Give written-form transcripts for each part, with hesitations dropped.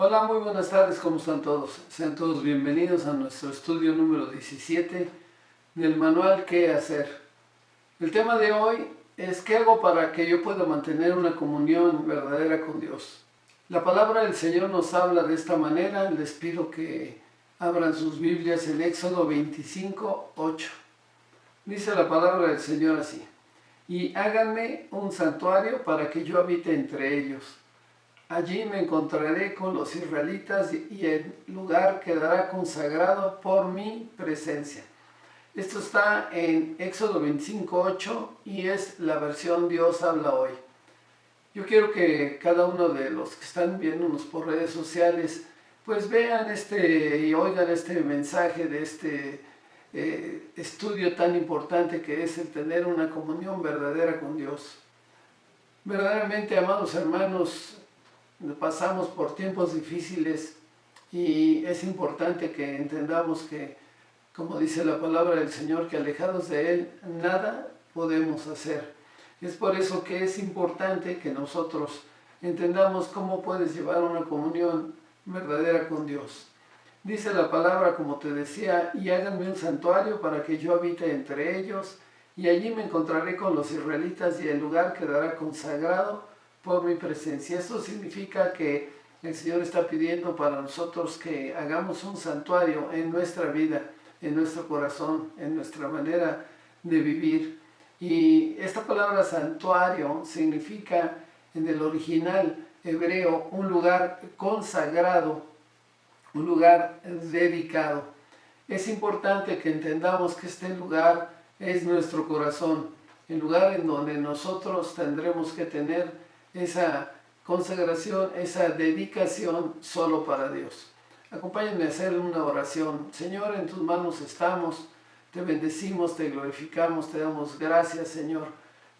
Hola, muy buenas tardes, ¿cómo están todos? Sean todos bienvenidos a nuestro estudio número 17 del manual ¿Qué hacer? El tema de hoy es ¿qué hago para que yo pueda mantener una comunión verdadera con Dios? La palabra del Señor nos habla de esta manera. Les pido que abran sus Biblias en Éxodo 25:8. Dice la palabra del Señor así: y háganme un santuario para que yo habite entre ellos. Allí me encontraré con los israelitas y el lugar quedará consagrado por mi presencia. Esto está en Éxodo 25:8 y es la versión Dios habla hoy. Yo quiero que cada uno de los que están viéndonos por redes sociales pues vean y oigan este mensaje de este estudio tan importante que es el tener una comunión verdadera con Dios. Verdaderamente, amados hermanos, pasamos por tiempos difíciles y es importante que entendamos que, como dice la palabra del Señor, que alejados de Él nada podemos hacer. Es por eso que es importante que nosotros entendamos cómo puedes llevar una comunión verdadera con Dios. Dice la palabra, como te decía, y háganme un santuario para que yo habite entre ellos, y allí me encontraré con los israelitas y el lugar quedará consagrado por mi presencia. Esto significa que el Señor está pidiendo para nosotros que hagamos un santuario en nuestra vida, en nuestro corazón, en nuestra manera de vivir. Y esta palabra santuario significa en el original hebreo un lugar consagrado, un lugar dedicado. Es importante que entendamos que este lugar es nuestro corazón, el lugar en donde nosotros tendremos que tener esa consagración, esa dedicación solo para Dios. Acompáñenme a hacer una oración. Señor, en tus manos estamos, te bendecimos, te glorificamos, te damos gracias, Señor,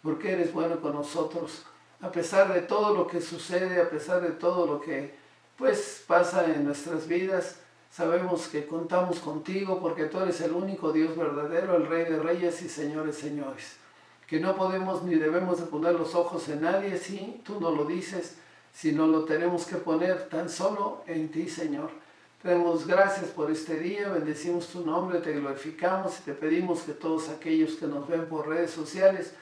porque eres bueno con nosotros. A pesar de todo lo que sucede, a pesar de todo lo que pasa en nuestras vidas, sabemos que contamos contigo porque tú eres el único Dios verdadero, el Rey de Reyes y Señores, Señores. Que no podemos ni debemos de poner los ojos en nadie si tú no lo dices, sino lo tenemos que poner tan solo en ti, Señor. Te damos gracias por este día, bendecimos tu nombre, te glorificamos y te pedimos que todos aquellos que nos ven por redes sociales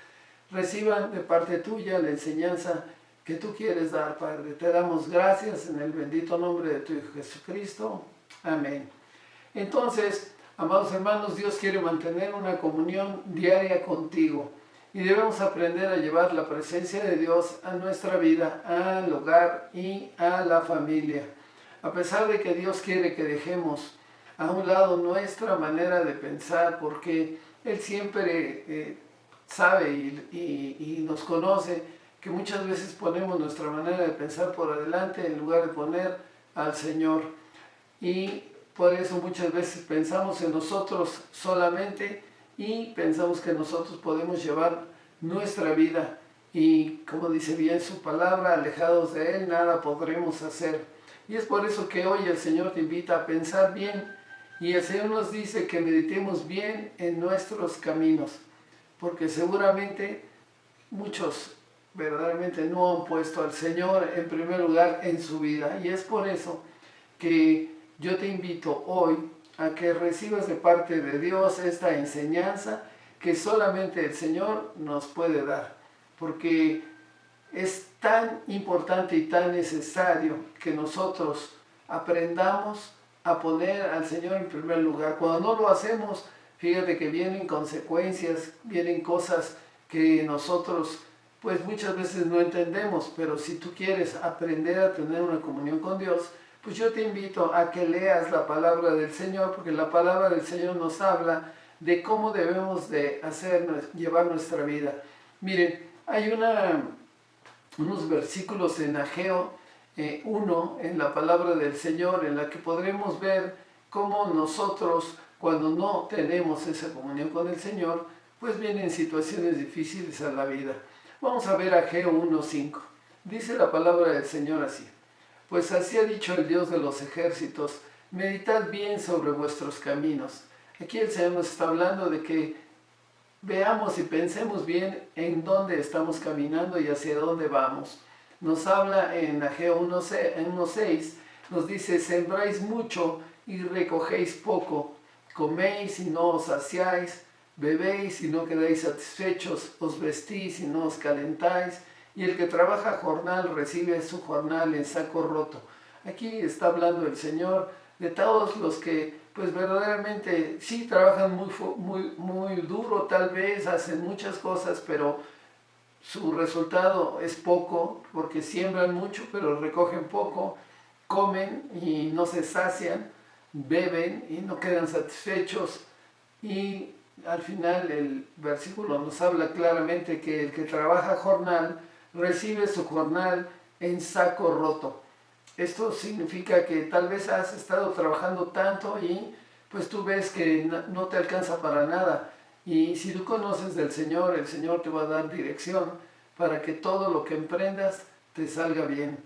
reciban de parte tuya la enseñanza que tú quieres dar, Padre. Te damos gracias en el bendito nombre de tu Hijo Jesucristo. Amén. Entonces, amados hermanos, Dios quiere mantener una comunión diaria contigo y debemos aprender a llevar la presencia de Dios a nuestra vida, al hogar y a la familia. A pesar de que Dios quiere que dejemos a un lado nuestra manera de pensar, porque Él siempre sabe y nos conoce que muchas veces ponemos nuestra manera de pensar por adelante en lugar de poner al Señor. Y por eso muchas veces pensamos en nosotros solamente y pensamos que nosotros podemos llevar nuestra vida. Y como dice bien su palabra, alejados de Él nada podremos hacer. Y es por eso que hoy el Señor te invita a pensar bien. Y el Señor nos dice que meditemos bien en nuestros caminos. Porque seguramente muchos verdaderamente no han puesto al Señor en primer lugar en su vida. Y es por eso que yo te invito hoy a que recibas de parte de Dios esta enseñanza que solamente el Señor nos puede dar. Porque es tan importante y tan necesario que nosotros aprendamos a poner al Señor en primer lugar. Cuando no lo hacemos, fíjate que vienen consecuencias, vienen cosas que nosotros muchas veces no entendemos, pero si tú quieres aprender a tener una comunión con Dios, pues yo te invito a que leas la palabra del Señor, porque la palabra del Señor nos habla de cómo debemos de llevar nuestra vida. Miren, hay unos versículos en Ageo 1, en la palabra del Señor, en la que podremos ver cómo nosotros, cuando no tenemos esa comunión con el Señor, pues vienen situaciones difíciles a la vida. Vamos a ver Ageo 1:5. Dice la palabra del Señor así: pues así ha dicho el Dios de los ejércitos, meditad bien sobre vuestros caminos. Aquí el Señor nos está hablando de que veamos y pensemos bien en dónde estamos caminando y hacia dónde vamos. Nos habla en Ageo 1:6 nos dice, sembráis mucho y recogéis poco, coméis y no os saciáis, bebéis y no quedáis satisfechos, os vestís y no os calentáis, y el que trabaja jornal recibe su jornal en saco roto. Aquí está hablando el Señor de todos los que pues verdaderamente sí trabajan muy duro, tal vez hacen muchas cosas, pero su resultado es poco, porque siembran mucho, pero recogen poco, comen y no se sacian, beben y no quedan satisfechos, y al final el versículo nos habla claramente que el que trabaja jornal recibe su jornal en saco roto. Esto significa que tal vez has estado trabajando tanto y pues tú ves que no te alcanza para nada. Y si tú conoces del Señor, el Señor te va a dar dirección para que todo lo que emprendas te salga bien.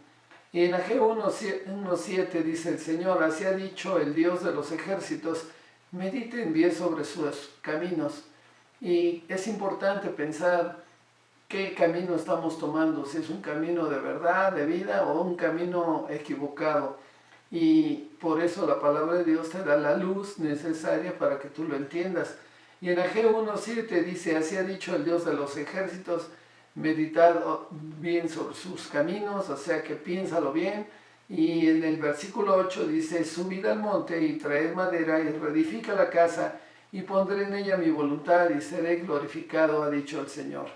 Y en Ageo 1:7 dice el Señor, así ha dicho el Dios de los ejércitos, mediten bien sobre sus caminos. Y es importante pensar qué camino estamos tomando, si es un camino de verdad, de vida o un camino equivocado. Y por eso la palabra de Dios te da la luz necesaria para que tú lo entiendas. Y en Ageo 1:7 dice, así ha dicho el Dios de los ejércitos, meditad bien sobre sus caminos, o sea que piénsalo bien. Y en el versículo 8 dice, subid al monte y traed madera y reedifica la casa y pondré en ella mi voluntad y seré glorificado, ha dicho el Señor.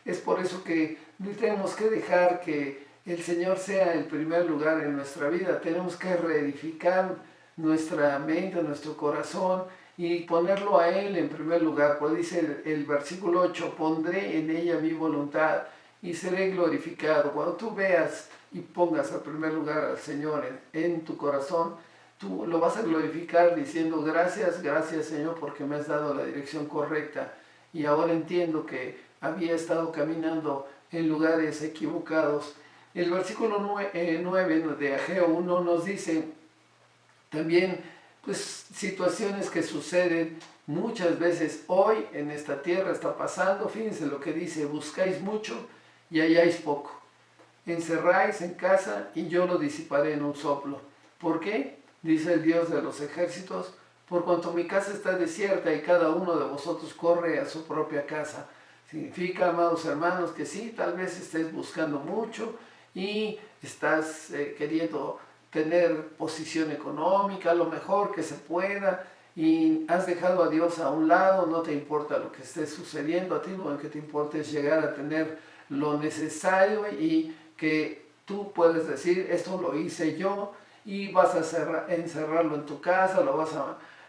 Es por eso que tenemos que dejar que el Señor sea el primer lugar en nuestra vida. Tenemos que reedificar nuestra mente, nuestro corazón y ponerlo a Él en primer lugar. Pues dice el versículo 8, pondré en ella mi voluntad y seré glorificado. Cuando tú veas y pongas al primer lugar al Señor en tu corazón, tú lo vas a glorificar diciendo gracias, gracias Señor porque me has dado la dirección correcta y ahora entiendo que había estado caminando en lugares equivocados. El versículo 9 de Ageo 1 nos dice también pues situaciones que suceden muchas veces hoy en esta tierra está pasando. Fíjense lo que dice, buscáis mucho y halláis poco. Encerráis en casa y yo lo disiparé en un soplo. ¿Por qué? Dice el Dios de los ejércitos, por cuanto mi casa está desierta y cada uno de vosotros corre a su propia casa. Significa, amados hermanos, que sí, tal vez estés buscando mucho y estás queriendo tener posición económica, lo mejor que se pueda, y has dejado a Dios a un lado, no te importa lo que esté sucediendo, a ti lo que te importa es llegar a tener lo necesario y que tú puedes decir, esto lo hice yo, y vas a encerrarlo en tu casa, lo vas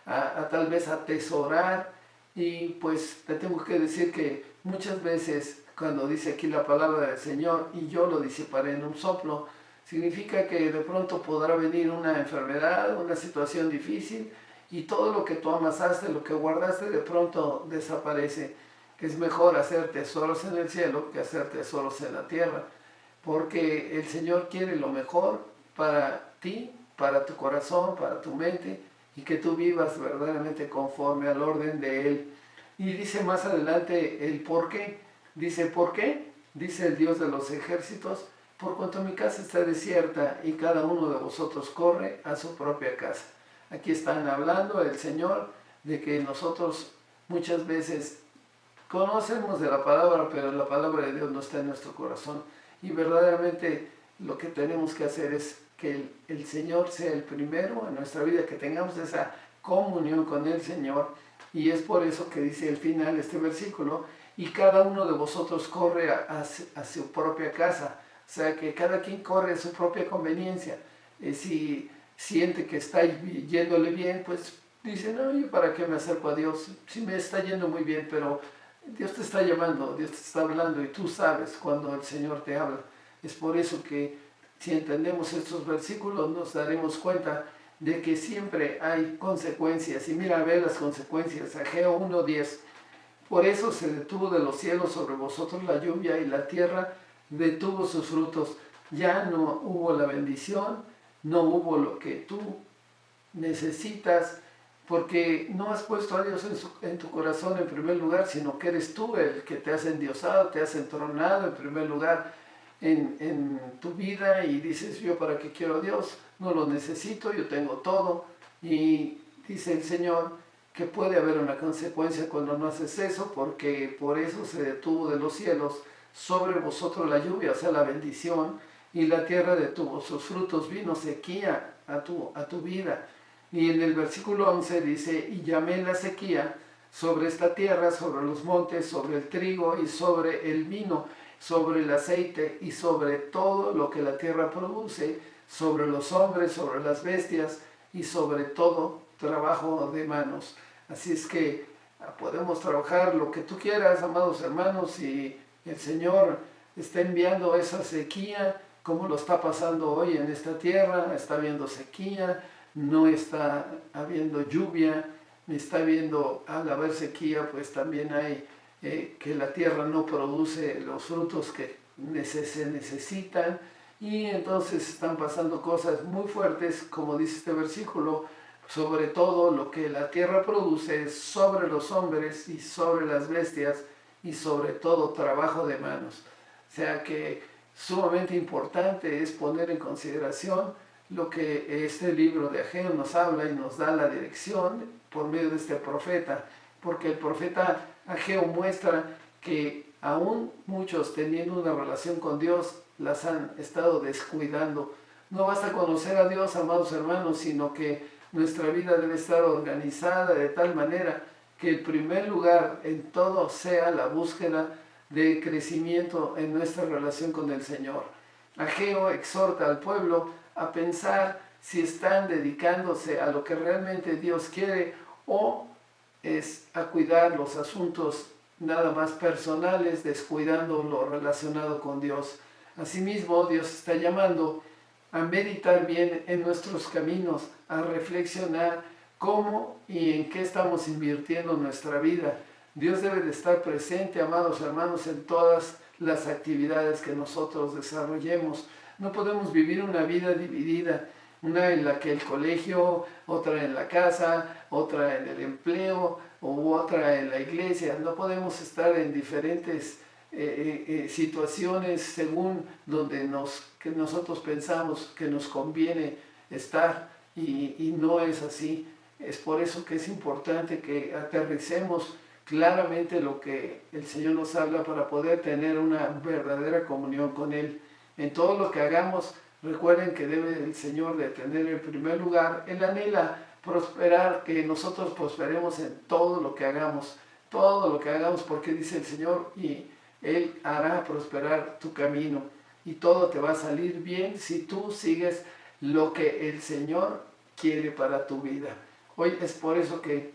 a tal vez atesorar. Y pues te tengo que decir que muchas veces cuando dice aquí la palabra del Señor y yo lo disiparé en un soplo, significa que de pronto podrá venir una enfermedad, una situación difícil y todo lo que tú amasaste, lo que guardaste de pronto desaparece. Es mejor hacer tesoros en el cielo que hacer tesoros en la tierra, porque el Señor quiere lo mejor para ti, para tu corazón, para tu mente, y que tú vivas verdaderamente conforme al orden de Él. Y dice más adelante el por qué. Dice, ¿por qué? Dice el Dios de los ejércitos, por cuanto mi casa está desierta y cada uno de vosotros corre a su propia casa. Aquí están hablando el Señor de que nosotros muchas veces conocemos de la palabra, pero la palabra de Dios no está en nuestro corazón. Y verdaderamente lo que tenemos que hacer es que el Señor sea el primero en nuestra vida, que tengamos esa comunión con el Señor. Y es por eso que dice al final este versículo, y cada uno de vosotros corre a su propia casa. O sea, que cada quien corre a su propia conveniencia. Si siente que está yéndole bien, pues dice, no, ¿yo para qué me acerco a Dios? Sí me está yendo muy bien, pero Dios te está llamando, Dios te está hablando y tú sabes cuando el Señor te habla. Es por eso que si entendemos estos versículos nos daremos cuenta de que siempre hay consecuencias. Y mira, ve las consecuencias. Ageo 1:10. Por eso se detuvo de los cielos sobre vosotros la lluvia y la tierra detuvo sus frutos. Ya no hubo la bendición, no hubo lo que tú necesitas, porque no has puesto a Dios en tu corazón en primer lugar, sino que eres tú el que te has endiosado, te has entronado en primer lugar. en tu vida y dices, yo para qué quiero a Dios, no lo necesito, yo tengo todo. Y dice el Señor que puede haber una consecuencia cuando no haces eso, porque por eso se detuvo de los cielos sobre vosotros la lluvia, o sea, la bendición, y la tierra detuvo sus frutos, vino sequía a tu vida. Y en el versículo 11 dice, y llamé la sequía sobre esta tierra, sobre los montes, sobre el trigo y sobre el vino, sobre el aceite y sobre todo lo que la tierra produce, sobre los hombres, sobre las bestias y sobre todo trabajo de manos. Así es que podemos trabajar lo que tú quieras, amados hermanos, y el Señor está enviando esa sequía, como lo está pasando hoy en esta tierra. Está habiendo sequía, no está habiendo lluvia, está habiendo, al haber sequía, pues también hay que la tierra no produce los frutos que se necesitan, y entonces están pasando cosas muy fuertes, como dice este versículo, sobre todo lo que la tierra produce, sobre los hombres y sobre las bestias y sobre todo trabajo de manos. O sea que sumamente importante es poner en consideración lo que este libro de Ageo nos habla y nos da la dirección por medio de este profeta, porque el profeta Ageo muestra que aún muchos teniendo una relación con Dios las han estado descuidando. No basta conocer a Dios, amados hermanos, sino que nuestra vida debe estar organizada de tal manera que el primer lugar en todo sea la búsqueda de crecimiento en nuestra relación con el Señor. Ageo exhorta al pueblo a pensar si están dedicándose a lo que realmente Dios quiere o es a cuidar los asuntos nada más personales, descuidando lo relacionado con Dios. Asimismo, Dios está llamando a meditar bien en nuestros caminos, a reflexionar cómo y en qué estamos invirtiendo nuestra vida. Dios debe de estar presente, amados hermanos, en todas las actividades que nosotros desarrollemos. No podemos vivir una vida dividida, una en la que el colegio, otra en la casa, otra en el empleo u otra en la iglesia. No podemos estar en diferentes situaciones según donde que nosotros pensamos que nos conviene estar, y no es así. Es por eso que es importante que aterricemos claramente lo que el Señor nos habla para poder tener una verdadera comunión con Él. En todo lo que hagamos, recuerden que debe el Señor de tener en primer lugar. Él anhela prosperar, que nosotros prosperemos en todo lo que hagamos, porque dice el Señor, y Él hará prosperar tu camino y todo te va a salir bien si tú sigues lo que el Señor quiere para tu vida. Hoy es por eso que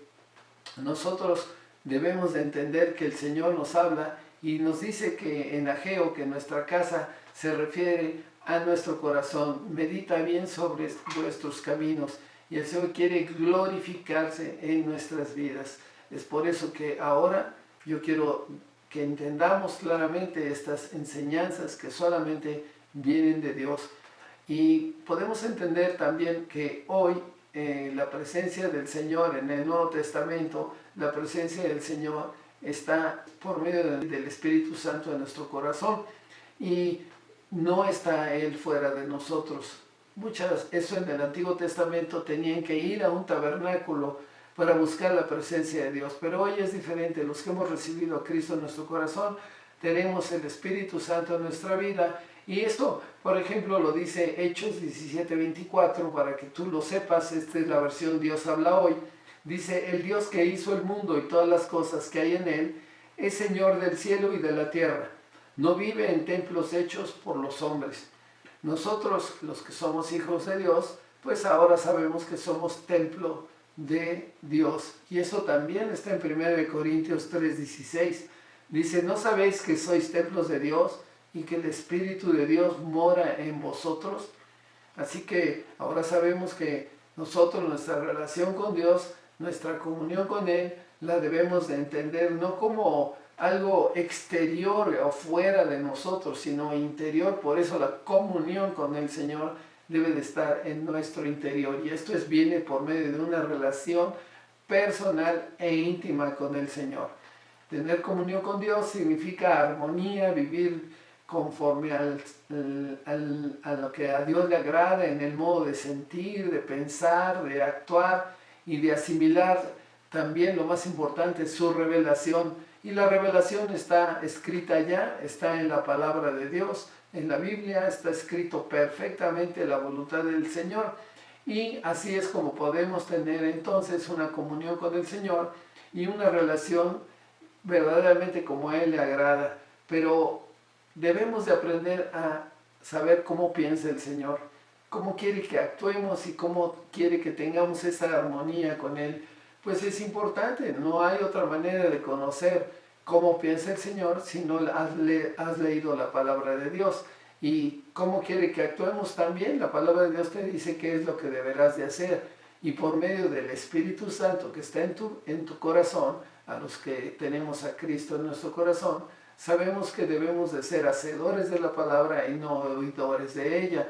nosotros debemos de entender que el Señor nos habla y nos dice que en Ageo, que nuestra casa se refiere a nuestro corazón. Medita bien sobre nuestros caminos y el Señor quiere glorificarse en nuestras vidas. Es por eso que ahora yo quiero que entendamos claramente estas enseñanzas que solamente vienen de Dios. Y podemos entender también que hoy la presencia del Señor en el Nuevo Testamento, la presencia del Señor está por medio del Espíritu Santo en nuestro corazón y no está Él fuera de nosotros. Eso en el Antiguo Testamento tenían que ir a un tabernáculo para buscar la presencia de Dios, pero hoy es diferente. Los que hemos recibido a Cristo en nuestro corazón, tenemos el Espíritu Santo en nuestra vida, y esto, por ejemplo, lo dice Hechos 17:24, para que tú lo sepas. Esta es la versión Dios habla hoy. Dice: el Dios que hizo el mundo y todas las cosas que hay en él, es Señor del cielo y de la tierra. No vive en templos hechos por los hombres. Nosotros, los que somos hijos de Dios, pues ahora sabemos que somos templo de Dios. Y eso también está en 1 Corintios 3:16. Dice: ¿no sabéis que sois templos de Dios y que el Espíritu de Dios mora en vosotros? Así que ahora sabemos que nosotros, nuestra relación con Dios, nuestra comunión con Él, la debemos de entender no como algo exterior o fuera de nosotros, sino interior. Por eso la comunión con el Señor debe de estar en nuestro interior, y esto viene por medio de una relación personal e íntima con el Señor. Tener comunión con Dios significa armonía, vivir conforme a lo que a Dios le agrada en el modo de sentir, de pensar, de actuar y de asimilar también lo más importante, su revelación. Y la revelación está escrita ya, está en la palabra de Dios, en la Biblia está escrito perfectamente la voluntad del Señor. Y así es como podemos tener entonces una comunión con el Señor y una relación verdaderamente como a Él le agrada. Pero debemos de aprender a saber cómo piensa el Señor, cómo quiere que actuemos y cómo quiere que tengamos esa armonía con Él. Pues es importante, no hay otra manera de conocer cómo piensa el Señor si no has leído la palabra de Dios. Y cómo quiere que actuemos también, la palabra de Dios te dice qué es lo que deberás de hacer. Y por medio del Espíritu Santo que está en tu corazón, a los que tenemos a Cristo en nuestro corazón, sabemos que debemos de ser hacedores de la palabra y no oidores de ella.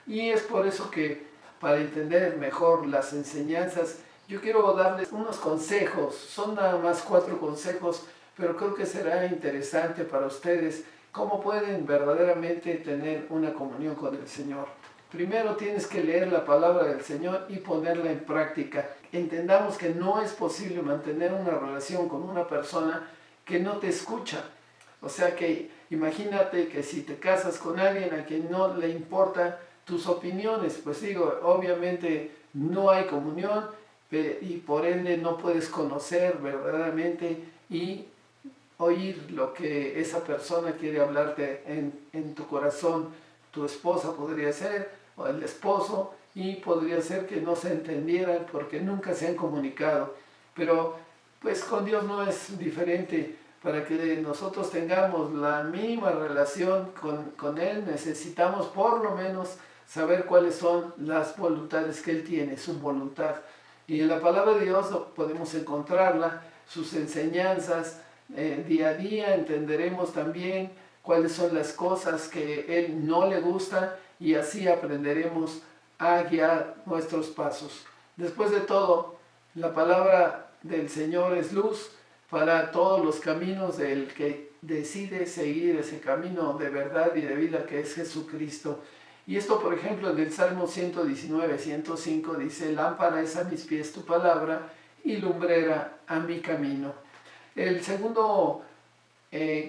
Y es por eso que para entender mejor las enseñanzas, yo quiero darles unos consejos. Son nada más 4 consejos, pero creo que será interesante para ustedes cómo pueden verdaderamente tener una comunión con el Señor. Primero tienes que leer la palabra del Señor y ponerla en práctica. Entendamos que no es posible mantener una relación con una persona que no te escucha. O sea que imagínate que si te casas con alguien a quien no le importan tus opiniones, pues digo, obviamente no hay comunión y por ende no puedes conocer verdaderamente y oír lo que esa persona quiere hablarte en tu corazón. Tu esposa podría ser, o el esposo, y podría ser que no se entendieran porque nunca se han comunicado. Pero pues con Dios no es diferente. Para que nosotros tengamos la mínima relación con Él, necesitamos por lo menos saber cuáles son las voluntades que Él tiene, su voluntad. Y en la palabra de Dios podemos encontrarla, sus enseñanzas. Día a día entenderemos también cuáles son las cosas que Él no le gusta y así aprenderemos a guiar nuestros pasos. Después de todo, la palabra del Señor es luz para todos los caminos del que decide seguir ese camino de verdad y de vida que es Jesucristo. Y esto, por ejemplo, en el Salmo 119, 105 dice: lámpara es a mis pies tu palabra y lumbrera a mi camino. El segundo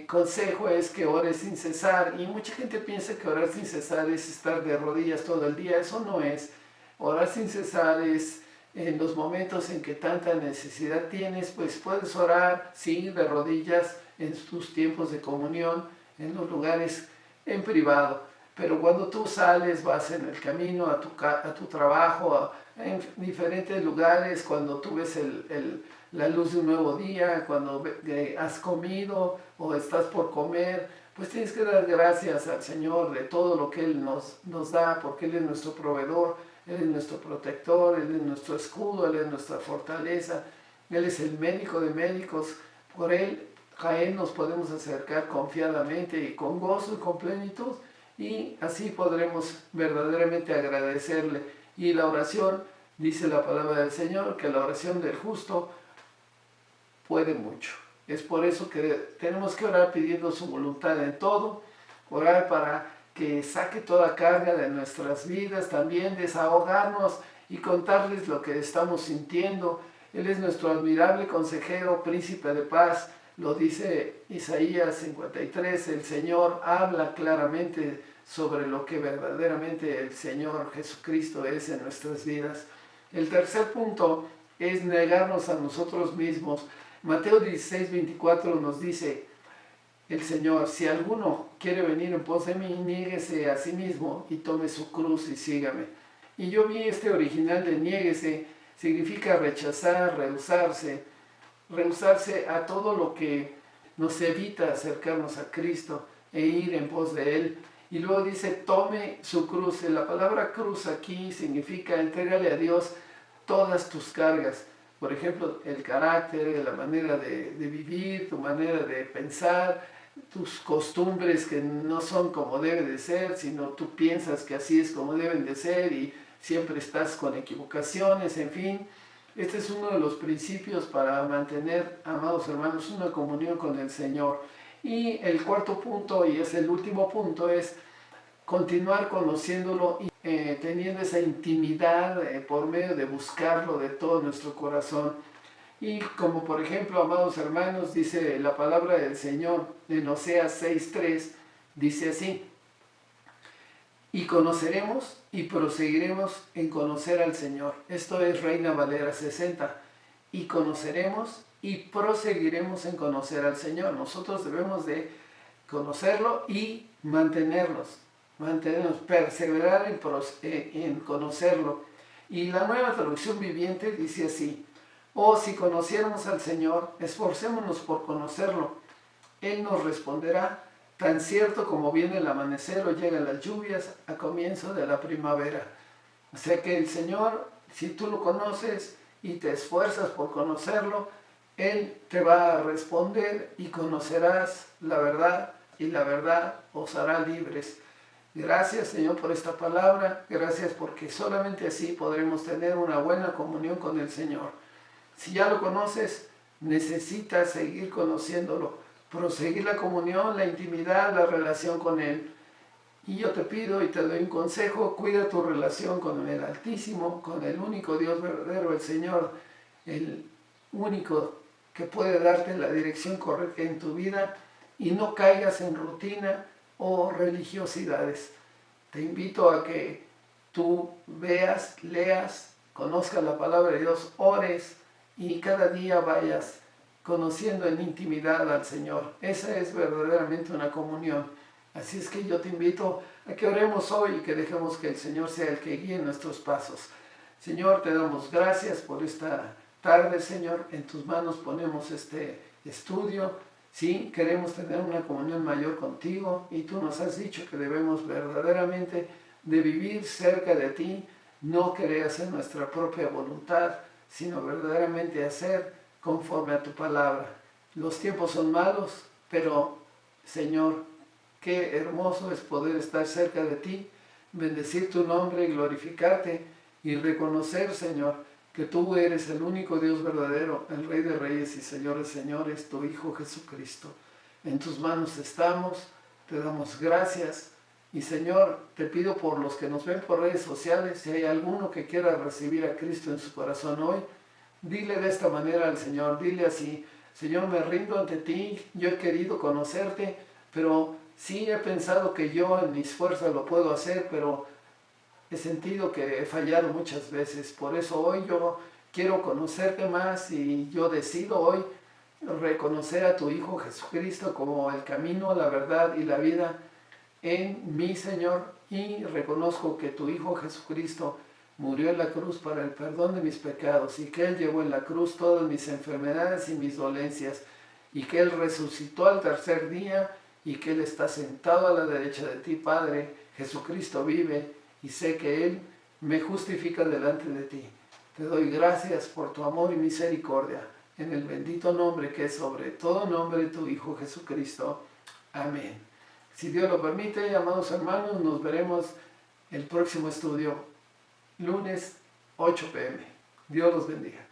consejo es que ores sin cesar, y mucha gente piensa que orar sin cesar es estar de rodillas todo el día. Eso no es. Orar sin cesar es en los momentos en que tanta necesidad tienes, pues puedes orar, sí, de rodillas en tus tiempos de comunión, en los lugares en privado. Pero cuando tú sales, vas en el camino a tu trabajo, en diferentes lugares, cuando tú ves la luz de un nuevo día, cuando has comido o estás por comer, pues tienes que dar gracias al Señor de todo lo que Él nos da, porque Él es nuestro proveedor, Él es nuestro protector, Él es nuestro escudo, Él es nuestra fortaleza, Él es el médico de médicos. Por Él, a Él nos podemos acercar confiadamente y con gozo y con plenitud, y así podremos verdaderamente agradecerle. Y la oración, dice la palabra del Señor, que la oración del justo puede mucho. Es por eso que tenemos que orar pidiendo su voluntad en todo, orar para que saque toda carga de nuestras vidas, también desahogarnos y contarles lo que estamos sintiendo. Él es nuestro admirable consejero, príncipe de paz, lo dice Isaías 53, el Señor habla claramente sobre lo que verdaderamente el Señor Jesucristo es en nuestras vidas. El tercer punto es negarnos a nosotros mismos. Mateo 16, 24 nos dice el Señor: si alguno quiere venir en pos de mí, niéguese a sí mismo y tome su cruz y sígame. Y yo vi este original de niéguese, significa rechazar, rehusarse a todo lo que nos evita acercarnos a Cristo e ir en pos de Él. Y luego dice: tome su cruz. La palabra cruz aquí significa entrégale a Dios todas tus cargas. Por ejemplo, el carácter, la manera de vivir, tu manera de pensar, tus costumbres que no son como deben de ser, sino tú piensas que así es como deben de ser y siempre estás con equivocaciones, en fin. Este es uno de los principios para mantener, amados hermanos, una comunión con el Señor. Y el cuarto punto, y es el último punto, es continuar conociéndolo y teniendo esa intimidad por medio de buscarlo de todo nuestro corazón. Y como por ejemplo, amados hermanos, dice la palabra del Señor en Oseas 6:3, dice así: y conoceremos y proseguiremos en conocer al Señor. Esto es Reina Valera 60. Y conoceremos y proseguiremos en conocer al Señor. Nosotros debemos de conocerlo y mantenernos, perseverar en conocerlo. Y la Nueva Traducción Viviente dice así: oh, si conociéramos al Señor, esforcémonos por conocerlo. Él nos responderá, tan cierto como viene el amanecer o llegan las lluvias a comienzo de la primavera. O sea que el Señor, si tú lo conoces y te esfuerzas por conocerlo, Él te va a responder y conocerás la verdad, y la verdad os hará libres. Gracias, Señor, por esta palabra. Gracias porque solamente así podremos tener una buena comunión con el Señor. Si ya lo conoces, necesitas seguir conociéndolo, proseguir la comunión, la intimidad, la relación con Él. Y yo te pido y te doy un consejo: cuida tu relación con el Altísimo, con el único Dios verdadero, el Señor, el único que puede darte la dirección correcta en tu vida, y no caigas en rutina o religiosidades. Te invito a que tú veas, leas, conozcas la palabra de Dios, ores y cada día vayas conociendo en intimidad al Señor. Esa es verdaderamente una comunión. Así es que yo te invito a que oremos hoy y que dejemos que el Señor sea el que guíe nuestros pasos. Señor, te damos gracias por esta tarde, Señor. En tus manos ponemos este estudio. Sí, queremos tener una comunión mayor contigo, y tú nos has dicho que debemos verdaderamente de vivir cerca de ti, no querer hacer nuestra propia voluntad, sino verdaderamente hacer conforme a tu palabra. Los tiempos son malos, pero Señor, qué hermoso es poder estar cerca de ti, bendecir tu nombre, glorificarte y reconocer, Señor, que tú eres el único Dios verdadero, el Rey de Reyes y Señor de Señores, tu Hijo Jesucristo. En tus manos estamos, te damos gracias. Y Señor, te pido por los que nos ven por redes sociales, si hay alguno que quiera recibir a Cristo en su corazón hoy, dile de esta manera al Señor, dile así: Señor, me rindo ante ti, yo he querido conocerte, pero sí he pensado que yo en mis fuerzas lo puedo hacer, pero he sentido que he fallado muchas veces. Por eso hoy yo quiero conocerte más, y yo decido hoy reconocer a tu Hijo Jesucristo como el camino, la verdad y la vida en mi Señor, y reconozco que tu Hijo Jesucristo murió en la cruz para el perdón de mis pecados, y que Él llevó en la cruz todas mis enfermedades y mis dolencias, y que Él resucitó al tercer día, y que Él está sentado a la derecha de ti, Padre. Jesucristo vive, y sé que Él me justifica delante de ti. Te doy gracias por tu amor y misericordia, en el bendito nombre que es sobre todo nombre, tu Hijo Jesucristo. Amén. Si Dios lo permite, amados hermanos, nos veremos el próximo estudio, lunes 8 p.m. Dios los bendiga.